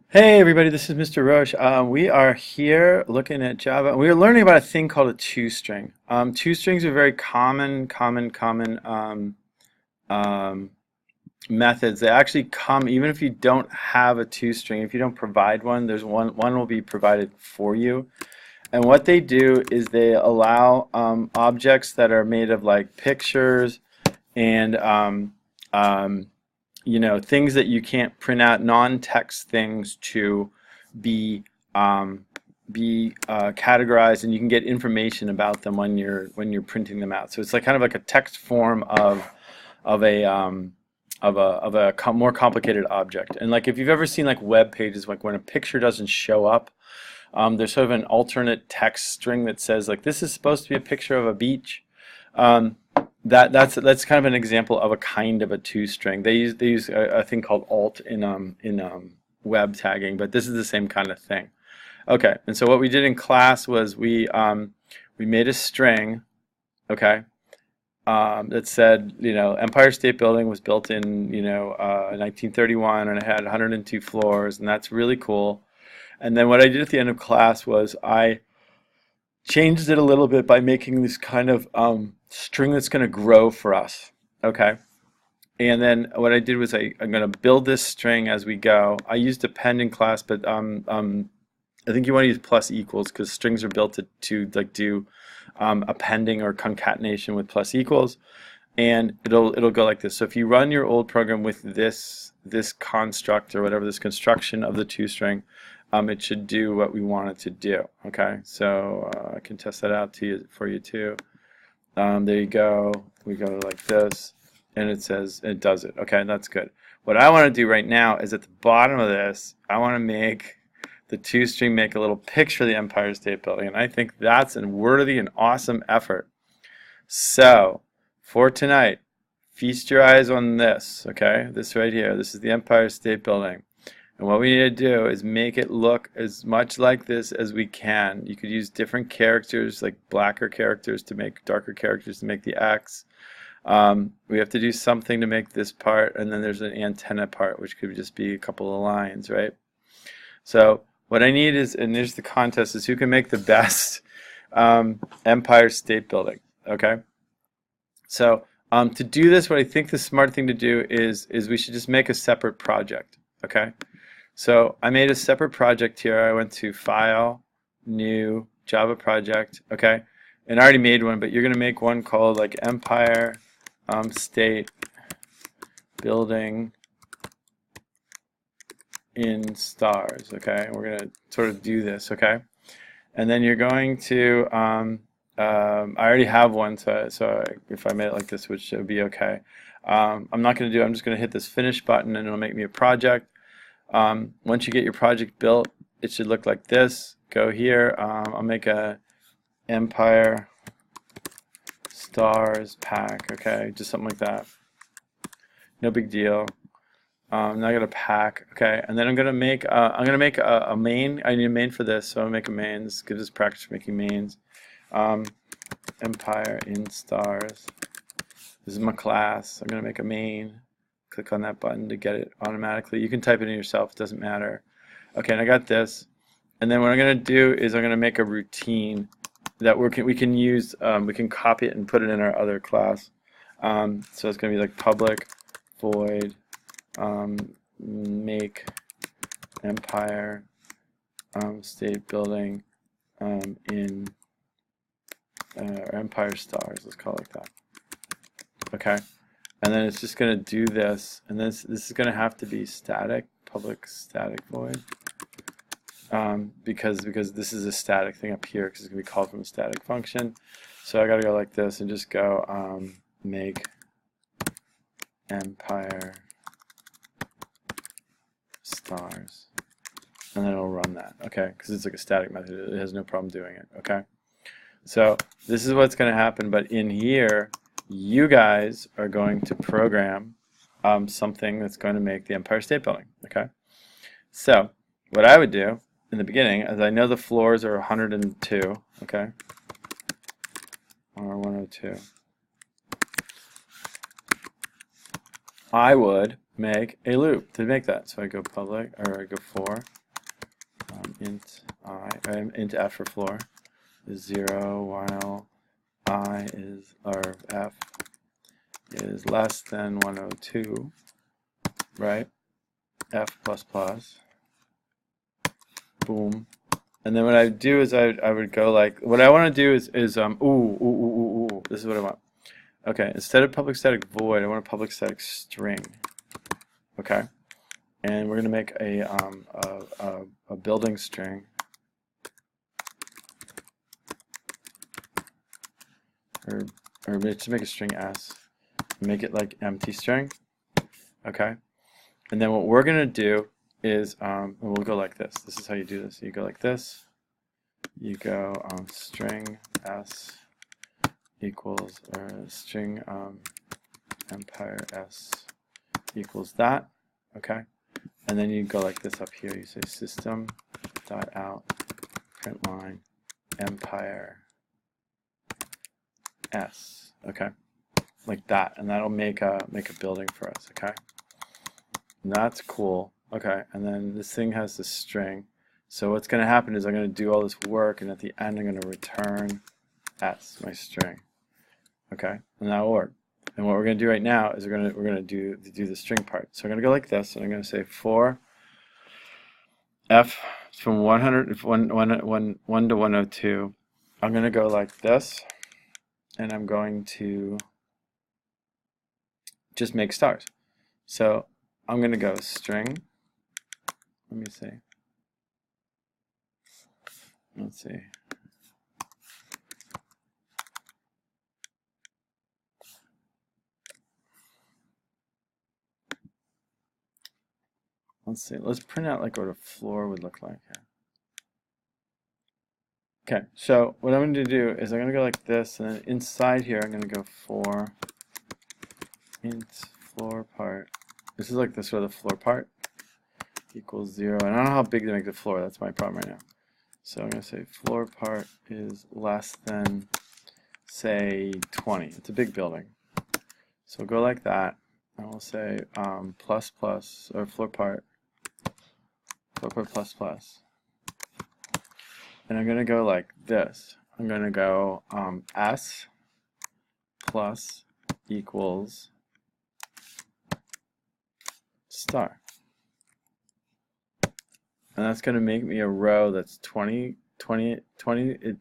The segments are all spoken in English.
Hey everybody, this is Mr. Roche. We are here looking at Java. We are learning about a thing called a toString. Tostrings are very common um, methods. They actually come even if you don't have a toString. If you don't provide one, there's one will be provided for you. And what they do is they allow objects that are made of like pictures and um, things that you can't print out, non-text things to be um, categorized, and you can get information about them when you're printing them out. So it's like kind of like a text form of a more complicated object. And like if you've ever seen like web pages, like when a picture doesn't show up, there's sort of an alternate text string that says like this is supposed to be a picture of a beach. Um, that's kind of an example of a kind of a toString. They use a thing called alt in web tagging, but this is the same kind of thing. Okay, and so what we did in class was we made a string, okay, that said, Empire State Building was built in 1931, and it had 102 floors, and that's really cool. And then what I did at the end of class was I changed it a little bit by making this kind of string that's going to grow for us. Okay. And then what I did was I'm going to build this string as we go. I used append in class, but I think you want to use plus equals because strings are built to like do appending or concatenation with plus equals, and it'll go like this. So if you run your old program with this construct or whatever, this construction of the toString, it should do what we want it to do. Okay, so I can test that out for you too. There you go. We go like this, and it says it does it. Okay, that's good. What I want to do right now is at the bottom of this, I want to make the toString make a little picture of the Empire State Building, and I think that's a worthy and awesome effort. So for tonight, feast your eyes on this. Okay, this right here. This is the Empire State Building. And what we need to do is make it look as much like this as we can. You could use different characters, like blacker characters to make darker characters to make the X. We have to do something to make this part, and then there's an antenna part, which could just be a couple of lines, right? So what I need is, and there's the contest, is who can make the best Empire State Building, okay? So to do this, what I think the smart thing to do is we should just make a separate project, okay? So I made a separate project here. I went to File, New, Java Project, okay? And I already made one, but you're going to make one called like Empire State Building in stars, okay? We're going to sort of do this, okay? And then you're going to, I already have one, so if I made it like this, which would be okay. I'm not going to do, I'm just going to hit this finish button, and it'll make me a project. Once you get your project built, it should look like this. Go here. I'll make a Empire Stars pack. Okay, just something like that. No big deal. Now I got a pack. Okay, and then I'm gonna make a main. I need a main for this, so I'll make a main. This gives us practice for making mains. Empire in stars. This is my class. I'm gonna make a main. Click on that button to get it automatically. You can type it in yourself, it doesn't matter. Okay, and I got this. And then what I'm going to do is I'm going to make a routine that we can use, we can copy it and put it in our other class. So it's going to be like public void make Empire State Building in Empire Stars, let's call it like that. Okay. And then it's just going to do this, and this is going to have to be static, public static void, because this is a static thing up here, because it's going to be called from a static function. So I got to go like this and just go make Empire stars, and then it'll run that, okay, because it's like a static method. It has no problem doing it, okay. So this is what's going to happen, but in here, you guys are going to program something that's going to make the Empire State Building, okay? So what I would do in the beginning, as I know the floors are 102, okay? Or 102. I would make a loop to make that. So I go public, or I go for int int f for floor is 0 while I is, or f is less than 102, right? F plus plus, boom. And then what I do is I would go like, what I want to do is this is what I want. Okay, instead of public static void, I want a public static string. Okay, and we're gonna make a building string. Or just make a string s, make it like empty string. Okay, and then what we're gonna do is and we'll go like this. This is how you do this. You go like this. You go string s equals, or string empire s equals that. Okay, and then you go like this up here. You say system dot out print line empire s. Okay, like that, and that'll make a building for us. Okay, and that's cool. Okay, and then this thing has this string. So what's going to happen is I'm going to do all this work, and at the end I'm going to return s, my string. Okay, and that will work. And what we're going to do right now is we're going to do the string part. So I'm going to go like this, and I'm going to say for f from 1 to 102. I'm going to go like this, and I'm going to just make stars. So I'm going to go string. Let me see. Let's see. Let's see. Let's print out like what a floor would look like here. Okay, so what I'm going to do is I'm going to go like this, and then inside here I'm going to go for int floor part. This is like the sort of the floor part equals 0. And I don't know how big to make the floor. That's my problem right now. So I'm going to say floor part is less than, say, 20. It's a big building. So we'll go like that. And we'll say plus plus, or floor part plus plus. And I'm going to go like this. I'm going to go s plus equals star. And that's going to make me a row that's 20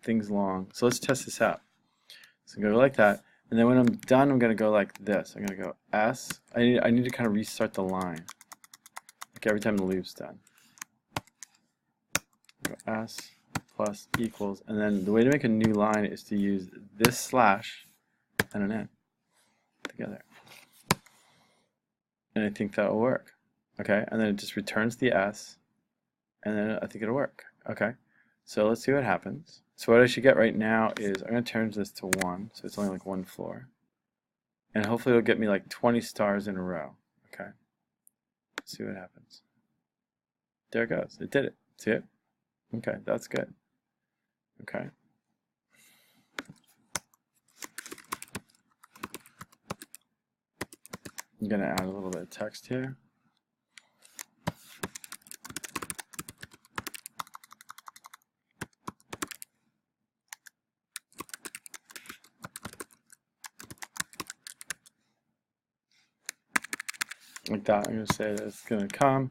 things long. So let's test this out. So I'm going to go like that. And then when I'm done, I'm going to go like this. I'm going to go s. I need to kind of restart the line. Like every time the loop's done. Go s plus equals. And then the way to make a new line is to use this slash and an n together. And I think that will work. Okay, and then it just returns the s. And then I think it'll work. Okay, so let's see what happens. So what I should get right now is I'm going to turn this to 1, so it's only like 1 floor. And hopefully it'll get me like 20 stars in a row. Okay, let's see what happens. There it goes. It did it. See it? Okay, that's good. Okay. I'm going to add a little bit of text here. Like that. I'm going to say that it's going to come.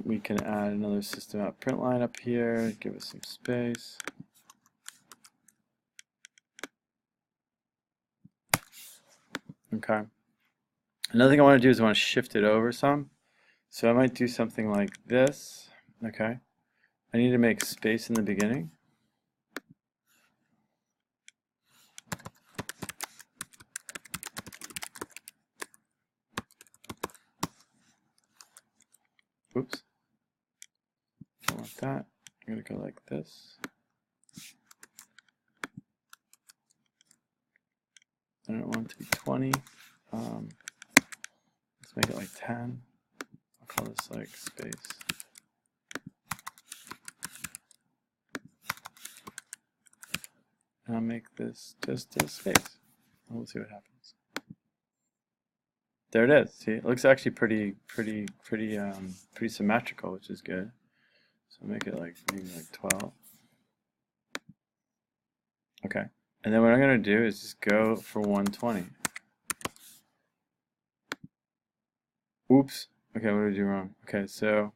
We can add another system out print line up here, give it some space. Okay. Another thing I want to do is I want to shift it over some. So I might do something like this. Okay. I need to make space in the beginning. Oops. Don't want that. I'm going to go like this. I don't want it to be 20. Let's make it like 10. I'll call this like space. And I'll make this just a space. And we'll see what happens. There it is. See, it looks actually pretty symmetrical, which is good. So make it like maybe like 12. Okay. And then what I'm going to do is just go for 120. Oops. Okay, what did I do wrong? Okay, so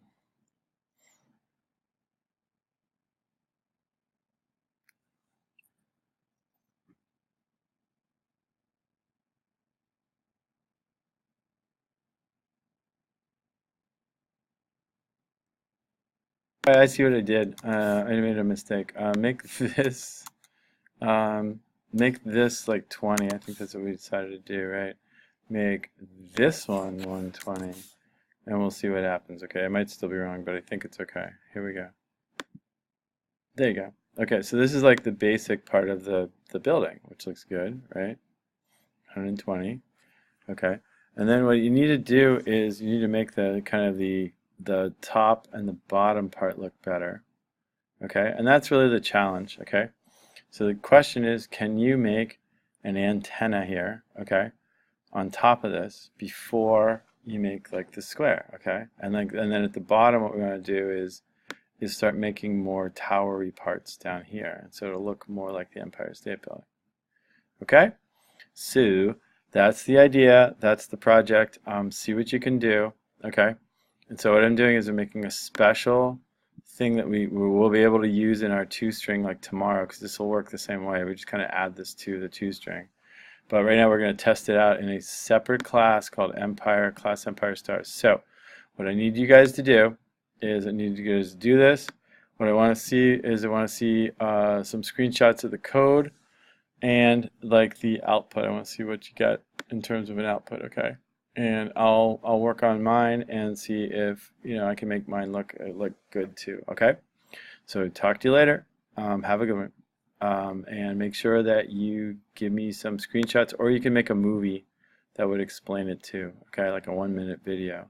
I see what I did. I made a mistake. Um, make this like 20. I think that's what we decided to do, right? Make this one 120, and we'll see what happens. Okay, I might still be wrong, but I think it's okay. Here we go. There you go. Okay, so this is like the basic part of the building, which looks good, right? 120. Okay, and then what you need to do is you need to make the kind of the top and the bottom part look better. Okay, and that's really the challenge. Okay, so the question is, can you make an antenna here? Okay, on top of this before you make like the square. Okay, and then at the bottom, what we want to do is start making more towery parts down here, and so it'll look more like the Empire State Building. Okay, so that's the idea, that's the project. See what you can do. Okay, and so what I'm doing is I'm making a special thing that we will be able to use in our 2-string like tomorrow, because this will work the same way. We just kind of add this to the 2-string. But right now we're going to test it out in a separate class called Empire, class Empire Stars. So what I need you guys to do is I need you guys to do this. What I want to see is I want to see some screenshots of the code and like the output. I want to see what you get in terms of an output, okay? And I'll work on mine and see if I can make mine look good too, okay? So talk to you later. Have a good one. And make sure that you give me some screenshots, or you can make a movie that would explain it too, okay? Like a 1-minute video.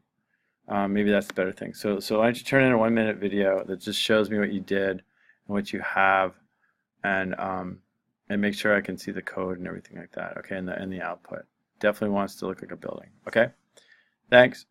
Maybe that's the better thing. So why don't you turn in a 1-minute video that just shows me what you did and what you have, and make sure I can see the code and everything like that. Okay, and the output. Definitely wants to look like a building. Okay, thanks.